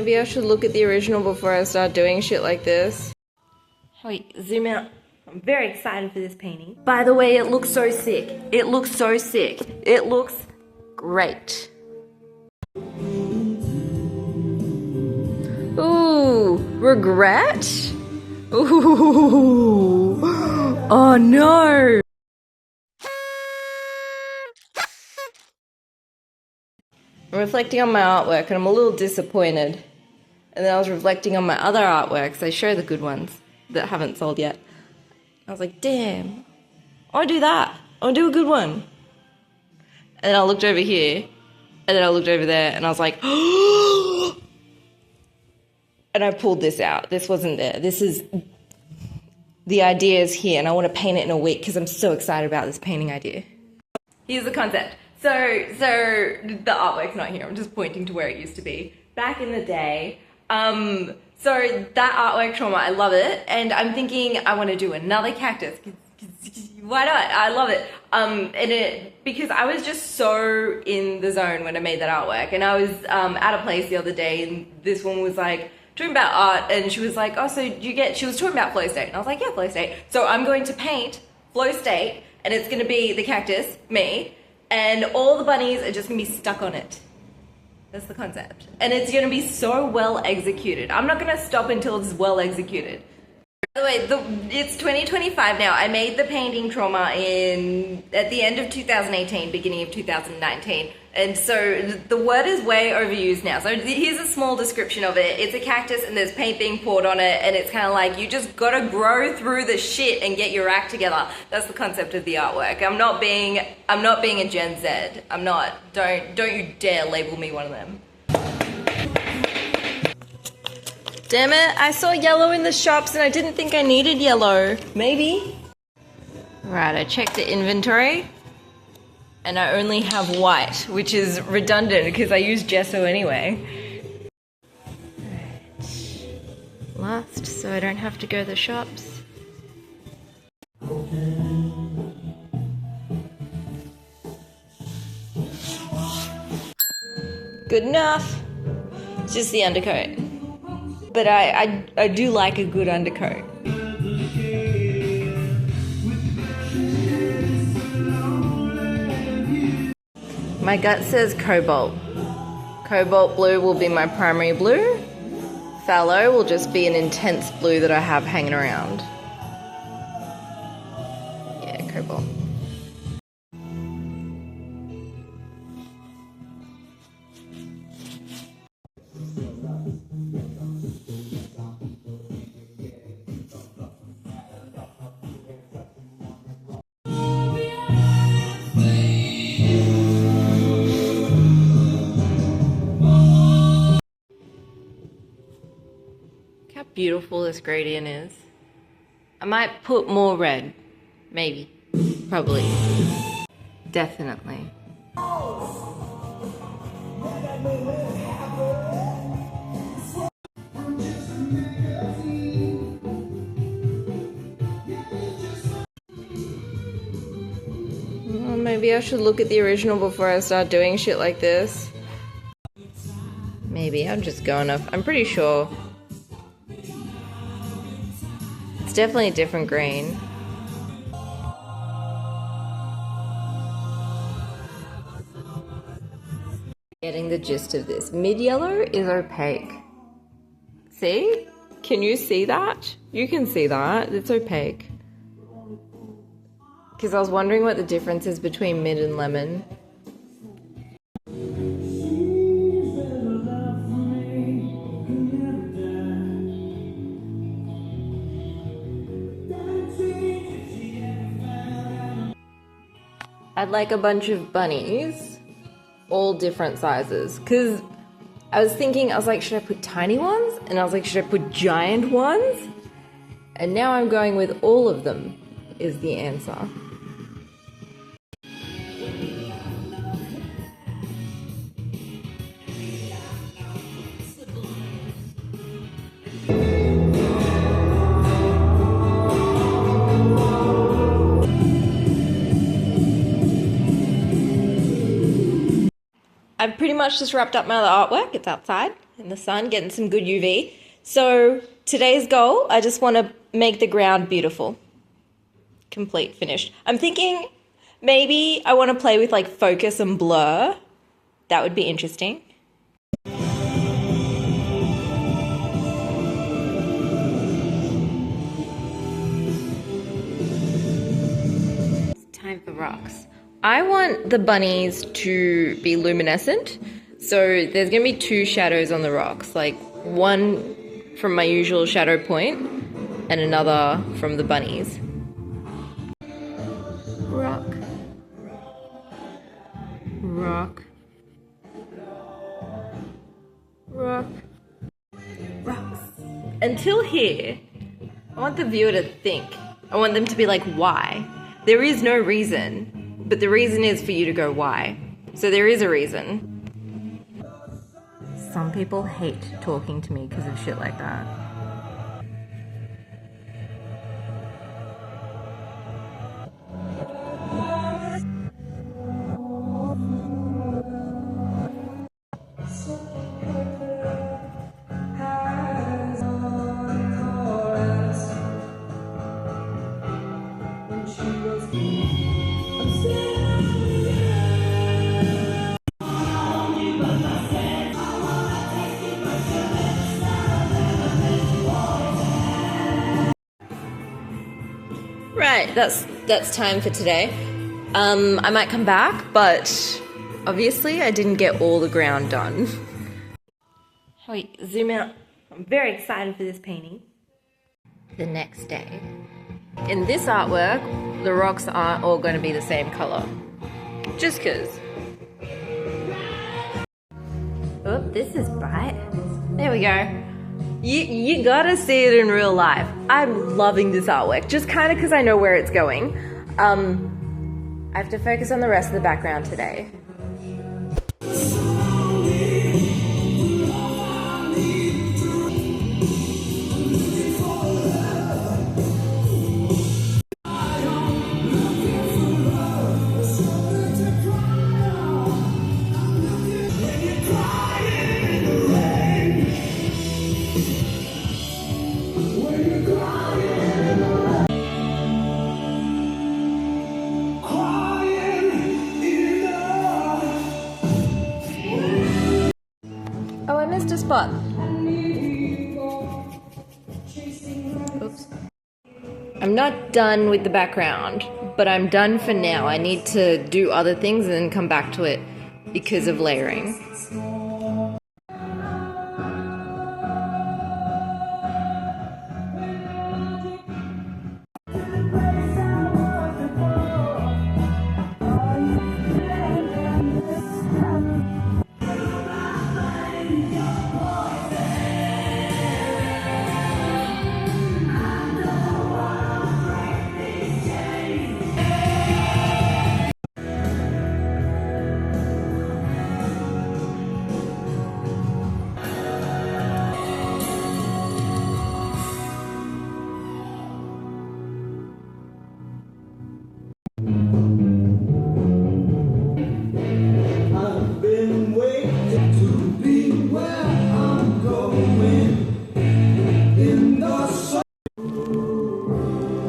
Maybe I should look at the original before I start doing shit like this. Wait, zoom out. I'm very excited for this painting. By the way, it looks so sick. It looks so sick. It looks great. Ooh, regret? Ooh. Oh no. I'm reflecting on my artwork and I'm a little disappointed. And then I was reflecting on my other artworks. I show the good ones that haven't sold yet. I was like, damn, I want to do that. I want to do a good one. And then I looked over here and then I looked over there and I was like, and I pulled this out. This wasn't there. This is, the idea is here and I want to paint it in a week because I'm so excited about this painting idea. Here's the concept. So the artwork's not here. I'm just pointing to where it used to be. Back in the day, so that artwork trauma, I love it. And I'm thinking I want to do another cactus. Why not? I love it. Because I was just so in the zone when I made that artwork. And I was at a place the other day and this woman was like, talking about art, and she was like, oh, so she was talking about flow state. And I was like, yeah, flow state. So I'm going to paint flow state, and it's going to be the cactus, me, and all the bunnies are just going to be stuck on it. That's the concept. And it's going to be so well executed. I'm not going to stop until it's well executed. By the way, it's 2025 now. I made the painting trauma at the end of 2018, beginning of 2019. And so the word is way overused now. So here's a small description of it. It's a cactus and there's paint being poured on it, and it's kind of like you just gotta grow through the shit and get your act together. That's the concept of the artwork. I'm not being a Gen Z. I'm not. Don't you dare label me one of them. Damn it, I saw yellow in the shops and I didn't think I needed yellow. Maybe. Right, I checked the inventory. And I only have white, which is redundant because I use gesso anyway. Right. Last, so I don't have to go to the shops. Good enough. It's just the undercoat. But I do like a good undercoat. My gut says cobalt. Cobalt blue will be my primary blue. Phthalo will just be an intense blue that I have hanging around. Yeah, cobalt. How beautiful this gradient is. I might put more red. Maybe. Probably. Definitely. Well, maybe I should look at the original before I start doing shit like this. Maybe. I'm just going off. I'm pretty sure. It's definitely a different green. Getting the gist of this. Mid-yellow is opaque. See? Can you see that? You can see that. It's opaque. Because I was wondering what the difference is between mid and lemon. I'd like a bunch of bunnies, all different sizes, because I was thinking, I was like, should I put tiny ones? And I was like, should I put giant ones? And now I'm going with all of them is the answer. I've pretty much just wrapped up my other artwork. It's outside. in the sun, getting some good UV. So today's goal, I just want to make the ground beautiful. Complete, finished. I'm thinking maybe I want to play with like focus and blur. That would be interesting. It's time for rocks. I want the bunnies to be luminescent. So there's going to be 2 shadows on the rocks, like one from my usual shadow point and another from the bunnies. Rock. Rock. Rock. Rocks. Until here, I want the viewer to think. I want them to be like, why? There is no reason, but the reason is for you to go, why? So there is a reason. Some people hate talking to me because of shit like that. Right, that's time for today. I might come back, but obviously I didn't get all the ground done. Wait, zoom out. I'm very excited for this painting. The next day. In this artwork, the rocks aren't all going to be the same color. Just cause. Oh, this is bright. There we go. You gotta see it in real life. I'm loving this artwork, just kind of because I know where it's going. I have to focus on the rest of the background today. Oh, I missed a spot. Oops. I'm not done with the background, but I'm done for now. I need to do other things and then come back to it because of layering.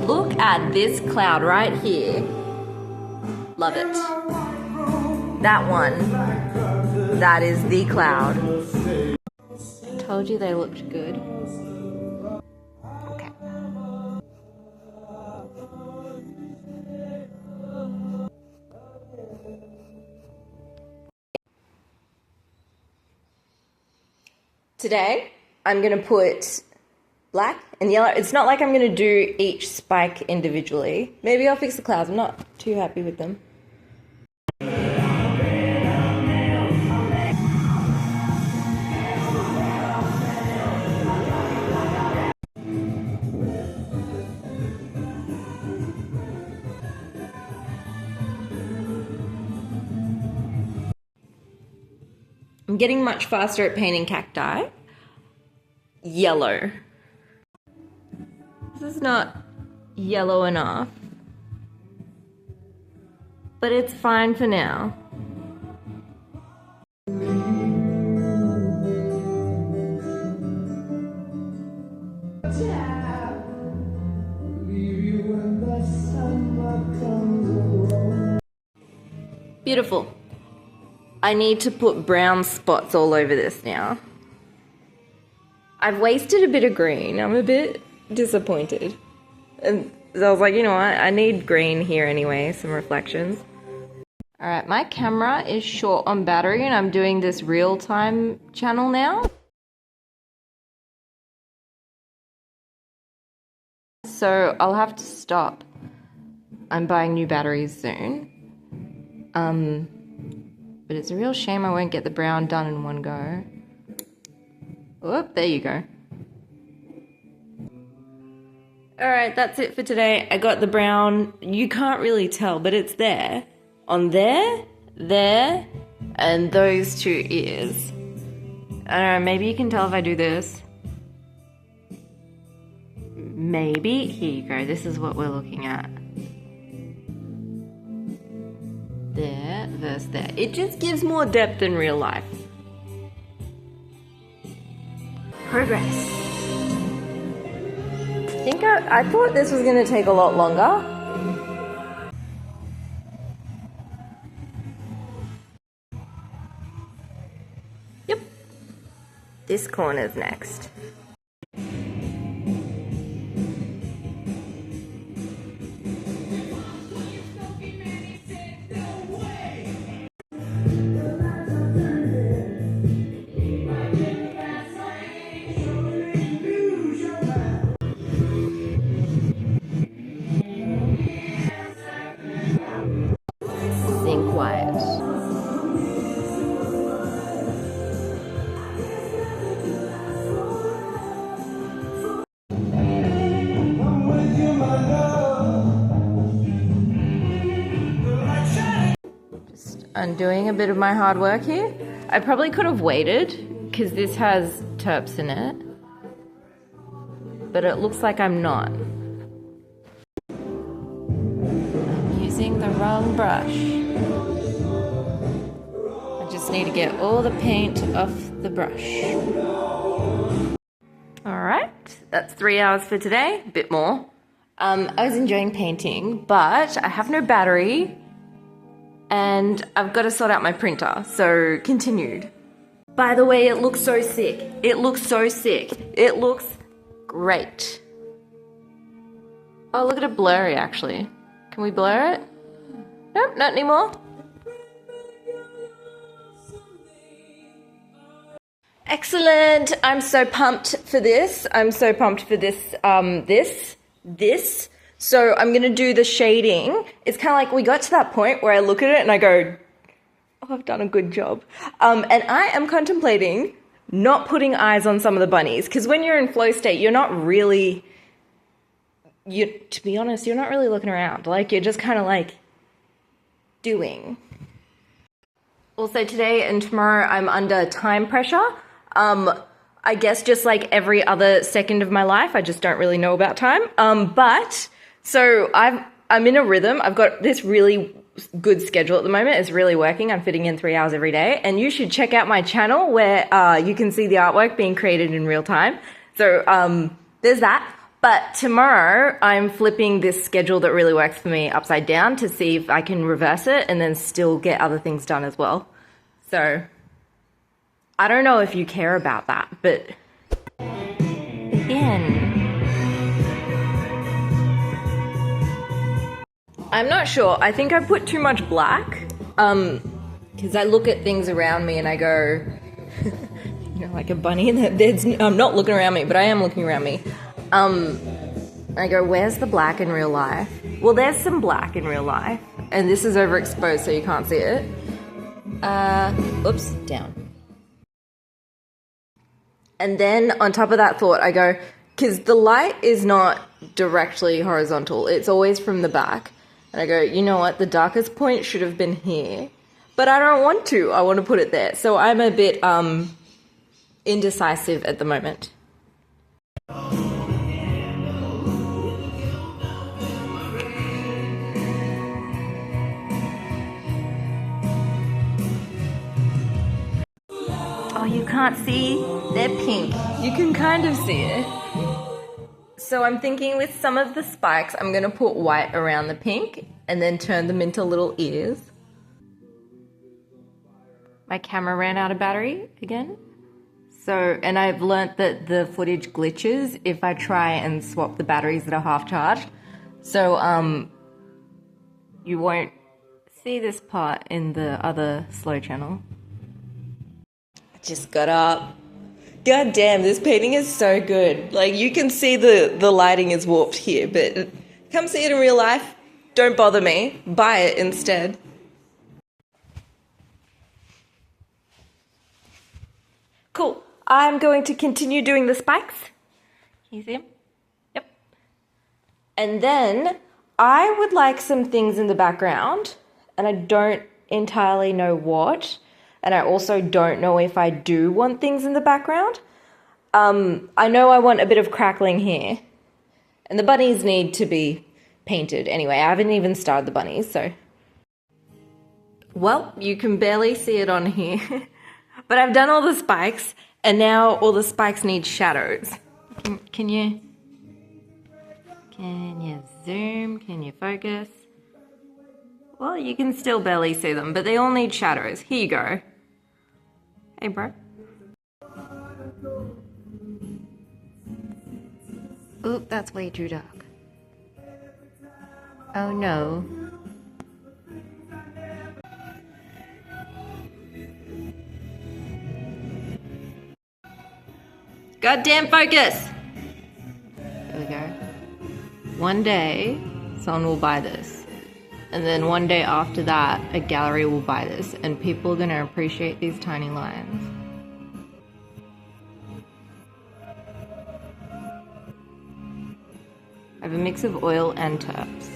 Look at this cloud right here. Love it. That one. That is the cloud. Told you they looked good. Okay. Today, I'm gonna put black and yellow. It's not like I'm gonna do each spike individually. Maybe I'll fix the clouds. I'm not too happy with them. I'm getting much faster at painting cacti. Yellow. This is not yellow enough, but it's fine for now. Beautiful. I need to put brown spots all over this now. I've wasted a bit of green. I'm a bit disappointed. And so I was like, you know what? I need green here anyway, some reflections. Alright, my camera is short on battery and I'm doing this real-time channel now. So I'll have to stop. I'm buying new batteries soon. But it's a real shame I won't get the brown done in one go. Whoop, there you go. Alright, that's it for today. I got the brown. You can't really tell, but it's there. On there, and those two ears. I don't know, maybe you can tell if I do this. Maybe. Here you go. This is what we're looking at. There versus there. It just gives more depth in real life. Progress. I thought this was going to take a lot longer. Yep. This corner's next. Undoing a bit of my hard work here. I probably could have waited because this has terps in it, but it looks like I'm not. I'm using the wrong brush. I just need to get all the paint off the brush. Alright, that's 3 hours for today, a bit more. I was enjoying painting, but I have no battery. And I've got to sort out my printer, so continued. By the way, it looks so sick. It looks so sick. It looks great. Oh, look at it blurry, actually. Can we blur it? Nope, not anymore. Excellent. I'm so pumped for this. I'm so pumped for this, this. So I'm going to do the shading. It's kind of like we got to that point where I look at it and I go, oh, I've done a good job. And I am contemplating not putting eyes on some of the bunnies because when you're in flow state, you're not really, to be honest, you're not really looking around. Like you're just kind of like doing. Also today and tomorrow I'm under time pressure. I guess just like every other second of my life, I just don't really know about time. So I'm in a rhythm. I've got this really good schedule at the moment. It's really working. I'm fitting in 3 hours every day. And you should check out my channel where you can see the artwork being created in real time. So there's that. But tomorrow I'm flipping this schedule that really works for me upside down to see if I can reverse it and then still get other things done as well. So I don't know if you care about that, but begin. I'm not sure. I think I put too much black because I look at things around me and I go, you know, like a bunny. I'm not looking around me, but I am looking around me. I go, where's the black in real life? Well, there's some black in real life, and this is overexposed so you can't see it. Oops, down. And then on top of that thought, I go, because the light is not directly horizontal. It's always from the back. And I go, you know what? The darkest point should have been here. But I don't want to. I want to put it there. So I'm a bit indecisive at the moment. Oh, you can't see? They're pink. You can kind of see it. So I'm thinking with some of the spikes, I'm going to put white around the pink and then turn them into little ears. My camera ran out of battery again. So, and I've learnt that the footage glitches if I try and swap the batteries that are half charged. So, you won't see this part in the other slow channel. I just got up. God damn, this painting is so good. Like, you can see the lighting is warped here, but come see it in real life. Don't bother me. Buy it instead. Cool. I'm going to continue doing the spikes. Can you see them? Yep. And then I would like some things in the background, and I don't entirely know what, and I also don't know if I do want things in the background. I know I want a bit of crackling here, and the bunnies need to be painted anyway. I haven't even started the bunnies, so. Well, you can barely see it on here, but I've done all the spikes. And now all the spikes need shadows. Can you zoom? Can you focus? Well, you can still barely see them, but they all need shadows. Here you go. Hey, bro. Oop, that's way too dark. Oh no. Goddamn focus! There we go. One day, someone will buy this. And then one day after that, a gallery will buy this. And people are gonna appreciate these tiny lines. I have a mix of oil and terps.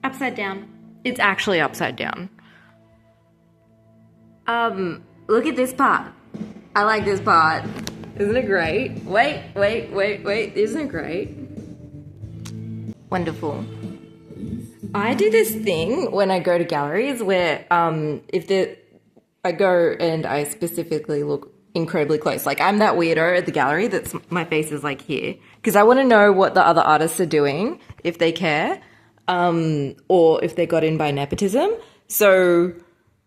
Upside down. It's actually upside down. Look at this part. I like this part. Isn't it great? Wait. Isn't it great? Wonderful. I do this thing when I go to galleries where I go and I specifically look incredibly close. Like, I'm that weirdo at the gallery that's my face is like here. Because I want to know what the other artists are doing, if they care, or if they got in by nepotism. So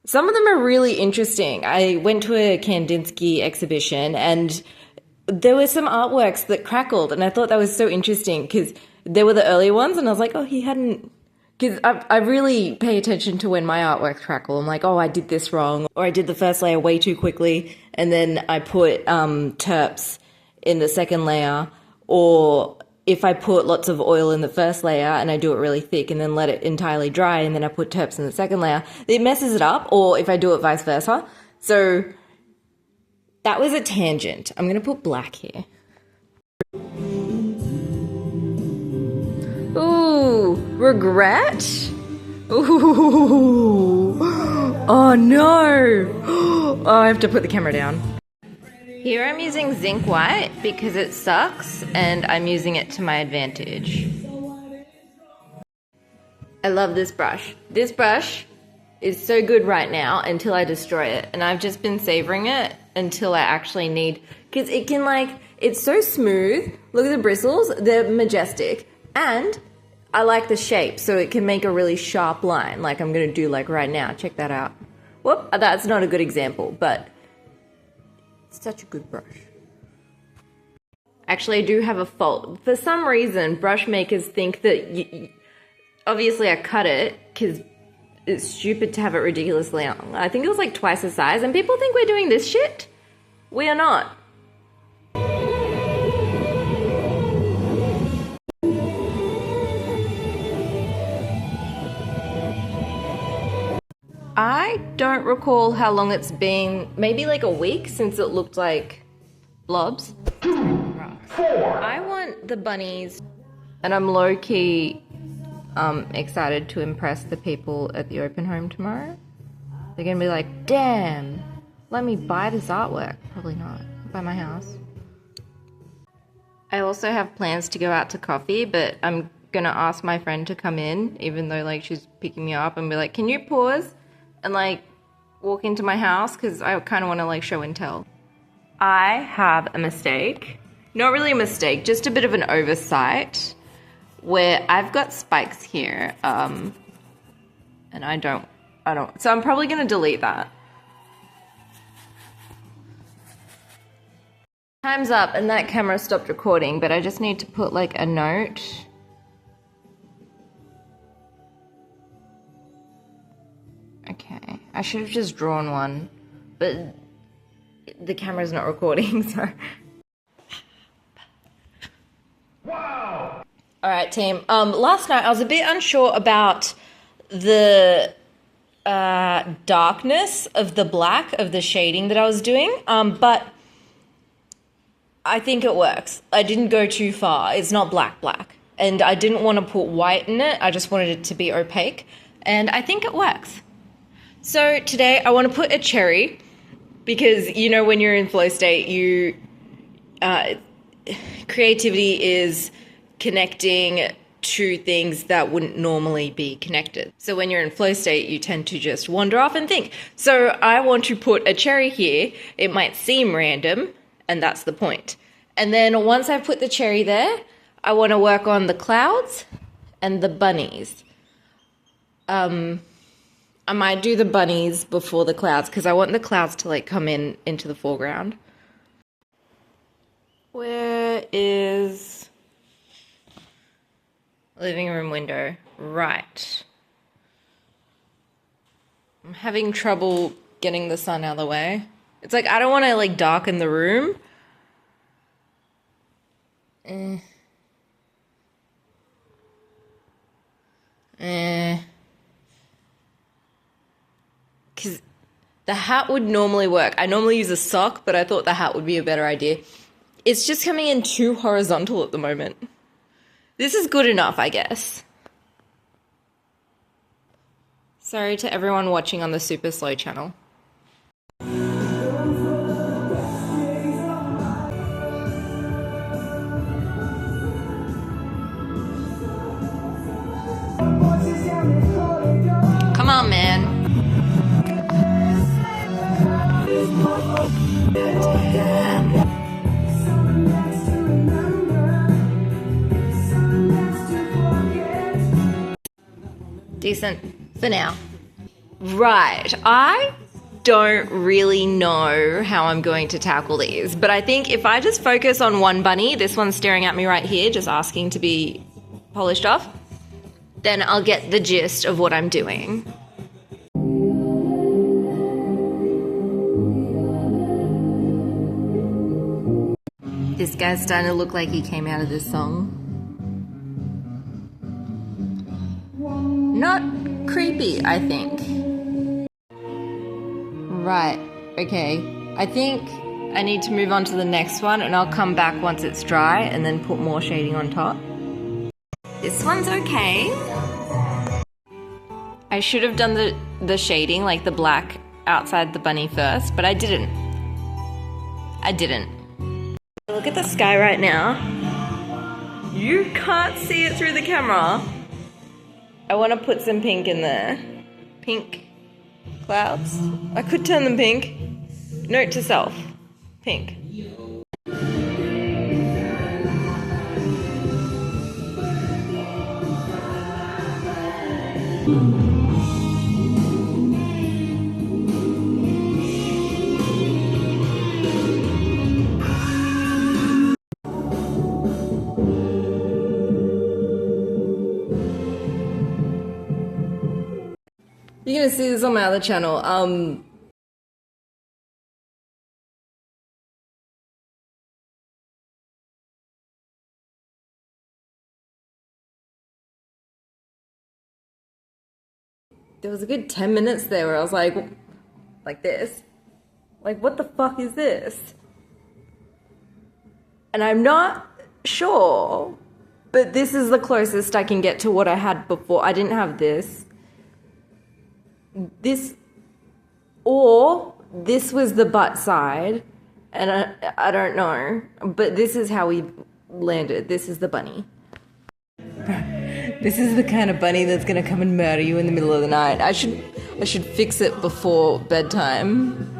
some of them are really interesting. I went to a Kandinsky exhibition and there were some artworks that crackled, and I thought that was so interesting because they were the early ones, and I was like, oh, he hadn't... Because I really pay attention to when my artworks crackle. I'm like, oh, I did this wrong, or I did the first layer way too quickly, and then I put terps in the second layer, or if I put lots of oil in the first layer and I do it really thick and then let it entirely dry and then I put terps in the second layer, it messes it up, or if I do it vice versa. So that was a tangent. I'm going to put black here. Ooh, regret? Ooh. Oh no. Oh, I have to put the camera down. Here I'm using zinc white because it sucks and I'm using it to my advantage. I love this brush. This brush is so good right now until I destroy it, and I've just been savoring it until I actually need, because it can, like, it's so smooth. Look at the bristles, they're majestic, and I like the shape, so it can make a really sharp line like I'm gonna do like right now. Check that out. Whoop, that's not a good example, but it's such a good brush. Actually, I do have a fault. For some reason, brush makers think that obviously I cut it because it's stupid to have it ridiculously long. I think it was like twice the size, and people think we're doing this shit. We are not. I don't recall how long it's been, maybe like a week since it looked like blobs. I want the bunnies, and I'm low-key excited to impress the people at the open home tomorrow. They're gonna be like, damn, let me buy this artwork. Probably not, buy my house. I also have plans to go out to coffee, but I'm gonna ask my friend to come in, even though like she's picking me up, and be like, can you pause and like walk into my house? Because I kind of want to like show and tell. I have a mistake. Not really a mistake, just a bit of an oversight where I've got spikes here, and I don't So I'm probably gonna delete that. Time's up and that camera stopped recording, but I just need to put like a note. Okay, I should have just drawn one, but the camera's not recording, so. Wow! All right, team. Last night I was a bit unsure about the darkness of the black of the shading that I was doing, but I think it works. I didn't go too far. It's not black, and I didn't want to put white in it. I just wanted it to be opaque, and I think it works. So today I want to put a cherry, because you know when you're in flow state, creativity is connecting to things that wouldn't normally be connected. So when you're in flow state, you tend to just wander off and think. So I want to put a cherry here. It might seem random, and that's the point. And then once I put the cherry there, I want to work on the clouds and the bunnies. I might do the bunnies before the clouds because I want the clouds to like come into the foreground. Where is living room window? Right. I'm having trouble getting the sun out of the way. It's like I don't want to like darken the room. Because the hat would normally work. I normally use a sock, but I thought the hat would be a better idea. It's just coming in too horizontal at the moment. This is good enough, I guess. Sorry to everyone watching on the super slow channel. Come on, man. Decent for now. Right, I don't really know how I'm going to tackle these, but I think if I just focus on one bunny, this one's staring at me right here, just asking to be polished off, then I'll get the gist of what I'm doing. This guy's starting to look like he came out of this song. Not creepy, I think. Right, okay. I think I need to move on to the next one and I'll come back once it's dry and then put more shading on top. This one's okay. I should have done the shading, like the black outside the bunny first, but I didn't. Look at the sky right now. You can't see it through the camera. I want to put some pink in there. Pink clouds. I could turn them pink. Note to self. Pink. You're gonna see this on my other channel. There was a good 10 minutes there where I was like this. Like, what the fuck is this? And I'm not sure, but this is the closest I can get to what I had before. I didn't have this. This, or this was the butt side, and I don't know, but this is how we landed. This is the bunny. This is the kind of bunny that's gonna come and murder you in the middle of the night. I should fix it before bedtime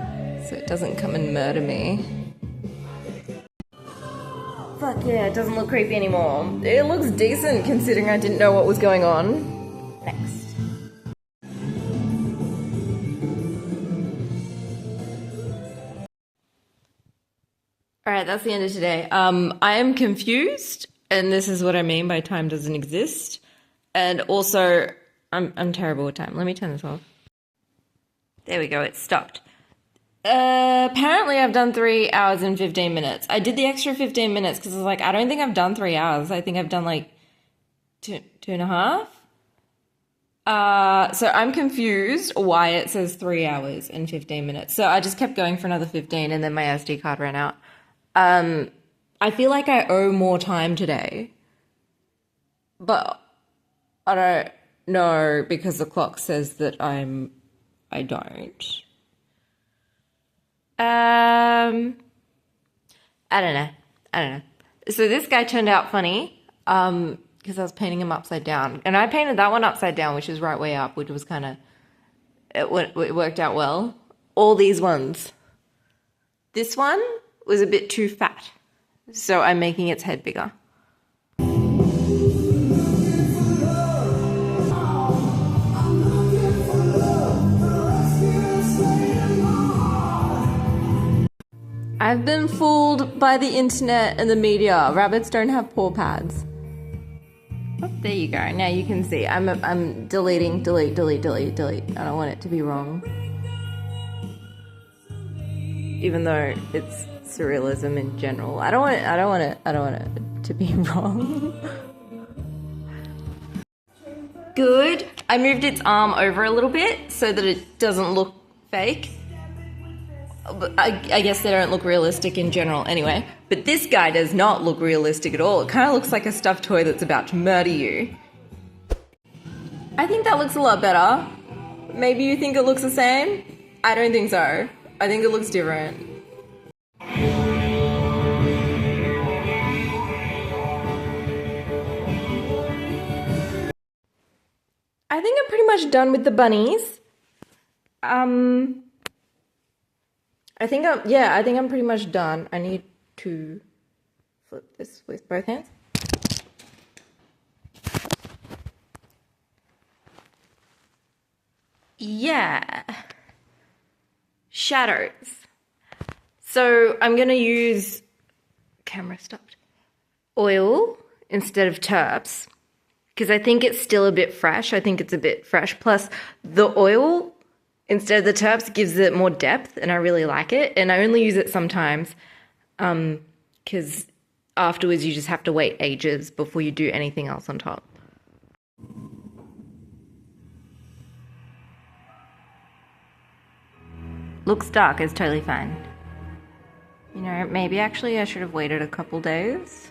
so it doesn't come and murder me. Fuck yeah, it doesn't look creepy anymore. It looks decent considering I didn't know what was going on. Next. All right, that's the end of today. I am confused, and this is what I mean by time doesn't exist. And also, I'm terrible with time. Let me turn this off. There we go, it stopped. Apparently I've done 3 hours and 15 minutes. I did the extra 15 minutes because I was like, I don't think I've done 3 hours. I think I've done like two and a half. So I'm confused why it says 3 hours and 15 minutes. So I just kept going for another 15 and then my SD card ran out. I feel like I owe more time today, but I don't know because the clock says that I don't. I don't know. So this guy turned out funny, because I was painting him upside down, and I painted that one upside down, which is right way up, which was kind of, it worked out well. All these ones. This one was a bit too fat, so I'm making its head bigger. I've been fooled by the internet and the media. Rabbits don't have paw pads. Oh, there you go. Now you can see. I'm deleting, delete. I don't want it to be wrong. Even though it's surrealism in general. I don't want it to be wrong. Good. I moved its arm over a little bit so that it doesn't look fake. But I guess they don't look realistic in general anyway. But this guy does not look realistic at all. It kind of looks like a stuffed toy that's about to murder you. I think that looks a lot better. Maybe you think it looks the same? I don't think so. I think it looks different. I think I'm pretty much done with the bunnies. I think I'm pretty much done. I need to flip this with both hands. Yeah. Shadows. So I'm gonna use, camera stopped, oil instead of terps because I think it's still a bit fresh. I think it's a bit fresh. Plus the oil instead of the terps gives it more depth and I really like it. And I only use it sometimes because afterwards you just have to wait ages before you do anything else on top. Looks dark, it's totally fine. You know, maybe actually I should have waited a couple days.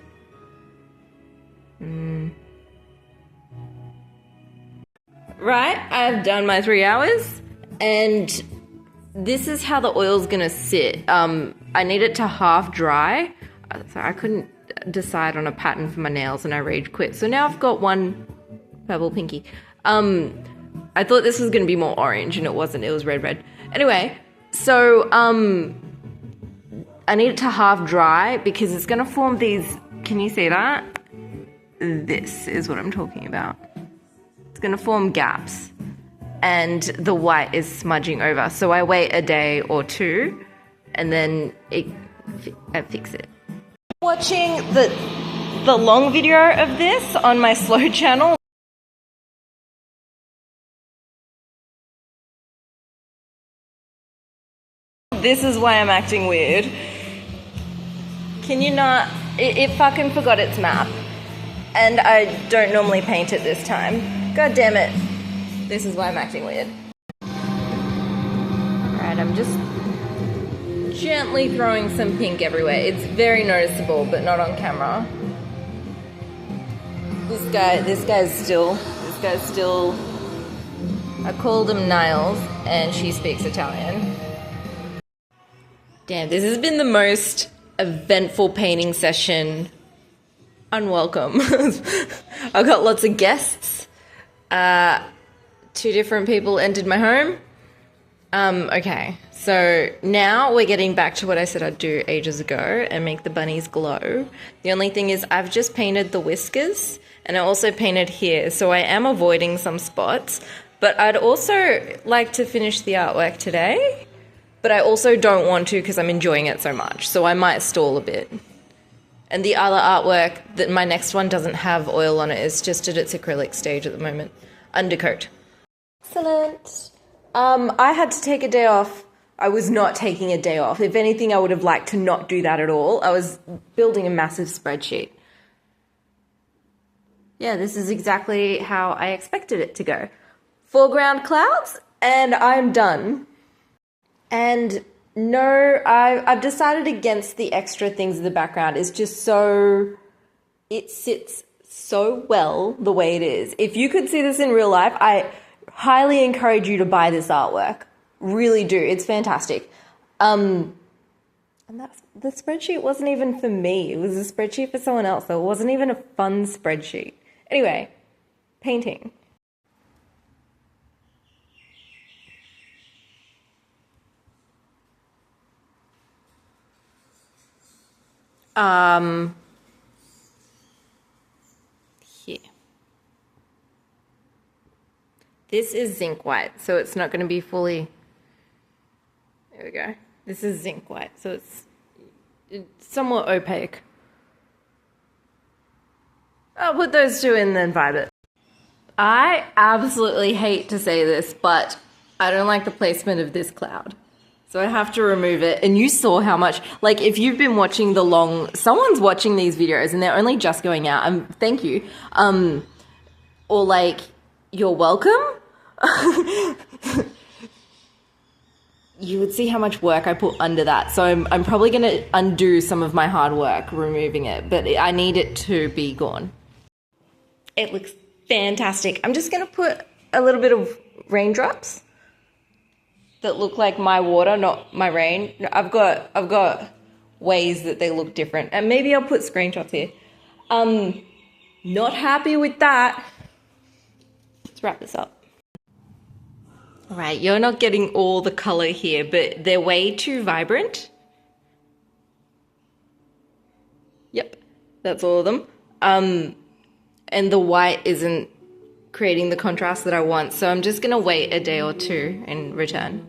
Right, I've done my 3 hours and this is how the oil's gonna sit. I need it to half dry. So I couldn't decide on a pattern for my nails and I rage quit. So now I've got one purple pinky. I thought this was gonna be more orange and it wasn't, it was red. Anyway, so I need it to half dry because it's gonna form these, can you see that? This is what I'm talking about. It's gonna form gaps and the white is smudging over. So I wait a day or two and then I fix it. Watching the long video of this on my slow channel. This is why I'm acting weird. Can you not? It fucking forgot its map. And I don't normally paint it this time. God damn it. This is why I'm acting weird. Alright, I'm just gently throwing some pink everywhere. It's very noticeable, but not on camera. This guy's still, I called him Niles, and she speaks Italian. Damn, this has been the most eventful painting session. Unwelcome. I've got lots of guests. 2 different people entered my home. Okay, so now we're getting back to what I said I'd do ages ago and make the bunnies glow. The only thing is I've just painted the whiskers and I also painted here, so I am avoiding some spots, but I'd also like to finish the artwork today. but I also don't want to because I'm enjoying it so much. So I might stall a bit. And the other artwork, that my next one doesn't have oil on it. It's just at its acrylic stage at the moment. Undercoat. Excellent. I had to take a day off. I was not taking a day off. If anything, I would have liked to not do that at all. I was building a massive spreadsheet. Yeah, this is exactly how I expected it to go. Foreground clouds, and I'm done. And no, I've decided against the extra things in the background. It's just so, it sits so well the way it is. If you could see this in real life, I highly encourage you to buy this artwork. Really do. It's fantastic. And the spreadsheet wasn't even for me. It was a spreadsheet for someone else, so it wasn't even a fun spreadsheet. Anyway, painting. Here. This is zinc white, so it's not going to be fully, there we go. This is zinc white, so it's somewhat opaque. I'll put those two in then vibe it. I absolutely hate to say this, but I don't like the placement of this cloud. So I have to remove it. And you saw how much, like if you've been watching the long, someone's watching these videos and they're only just going out, thank you. Or like, you're welcome. You would see how much work I put under that. So I'm probably going to undo some of my hard work removing it, but I need it to be gone. It looks fantastic. I'm just going to put a little bit of raindrops that look like my water, not my rain. I've got ways that they look different, and maybe I'll put screenshots here. Not happy with that. Let's wrap this up. All right, you're not getting all the color here, but they're way too vibrant. Yep, that's all of them. And the white isn't creating the contrast that I want, so I'm just gonna wait a day or two and return.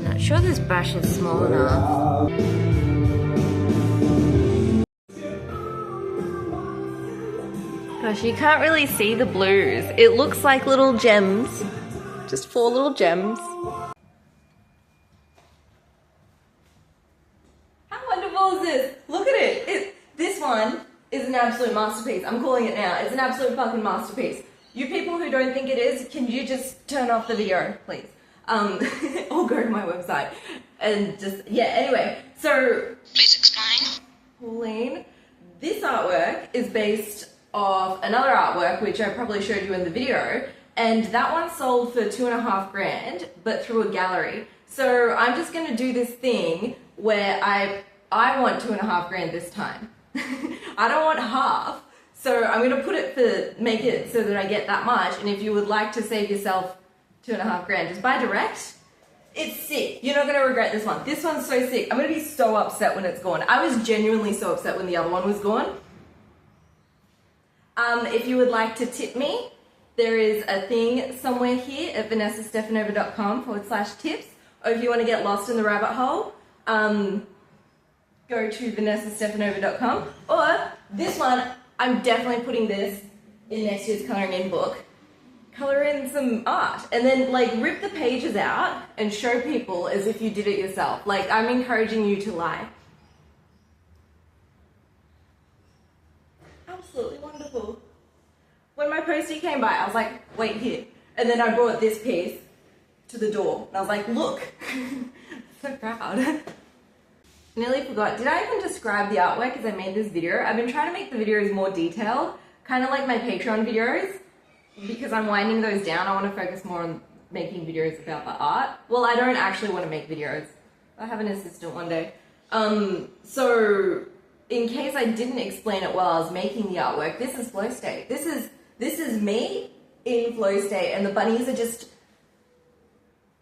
Not sure this brush is small enough. Gosh, you can't really see the blues. It looks like little gems, just 4 little gems. How wonderful is this? Look at it. This one is an absolute masterpiece. I'm calling it now. It's an absolute fucking masterpiece. You people who don't think it is, can you just turn off the video, please? Or go to my website and just, yeah, anyway. So, please explain. Pauline, this artwork is based off another artwork, which I probably showed you in the video, and that one sold for $2.5 grand, but through a gallery. So I'm just gonna do this thing where I want $2.5 grand this time. I don't want half, so I'm gonna make it so that I get that much. And if you would like to save yourself $2.5 grand, just buy direct. It's sick. You're not gonna regret this one. This one's so sick. I'm gonna be so upset when it's gone. I was genuinely so upset when the other one was gone. If you would like to tip me, there is a thing somewhere here at vanessastefanova.com/tips. Or if you want to get lost in the rabbit hole, go to vanessastefanova.com. Or this one, I'm definitely putting this in next year's colouring in book. Colour in some art and then like rip the pages out and show people as if you did it yourself. Like, I'm encouraging you to lie. Absolutely wonderful. When my postie came by, I was like, wait here. And then I brought this piece to the door. And I was like, look. So proud. Nearly forgot. Did I even describe the artwork as I made this video? I've been trying to make the videos more detailed, kind of like my Patreon videos, because I'm winding those down. I want to focus more on making videos about the art. Well, I don't actually want to make videos. I'll have an assistant one day. So in case I didn't explain it while I was making the artwork, this is flow state. This is me in flow state, and the bunnies are just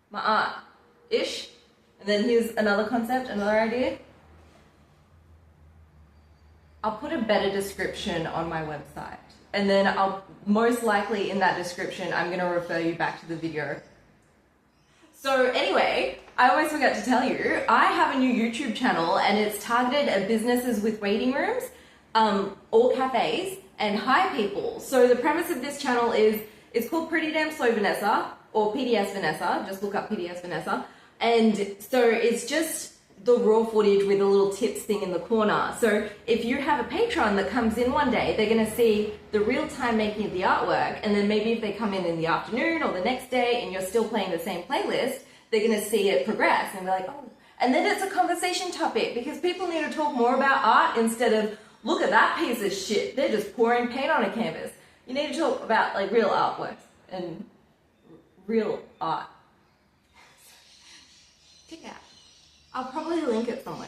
my art-ish. And then here's another concept, another idea. I'll put a better description on my website. and then I'll most likely in that description, I'm going to refer you back to the video. So anyway, I almost forgot to tell you, I have a new YouTube channel and it's targeted at businesses with waiting rooms, or cafes, and hire people. So the premise of this channel is, it's called Pretty Damn Slow Vanessa, or PDS Vanessa, just look up PDS Vanessa. And so it's just the raw footage with a little tips thing in the corner. So if you have a patron that comes in one day, they're gonna see the real time making of the artwork, and then maybe if they come in the afternoon or the next day and you're still playing the same playlist, they're gonna see it progress and be like, oh. And then it's a conversation topic because people need to talk more about art instead of, look at that piece of shit, they're just pouring paint on a canvas. You need to talk about like real artworks and real art. Check it out. I'll probably link it somewhere.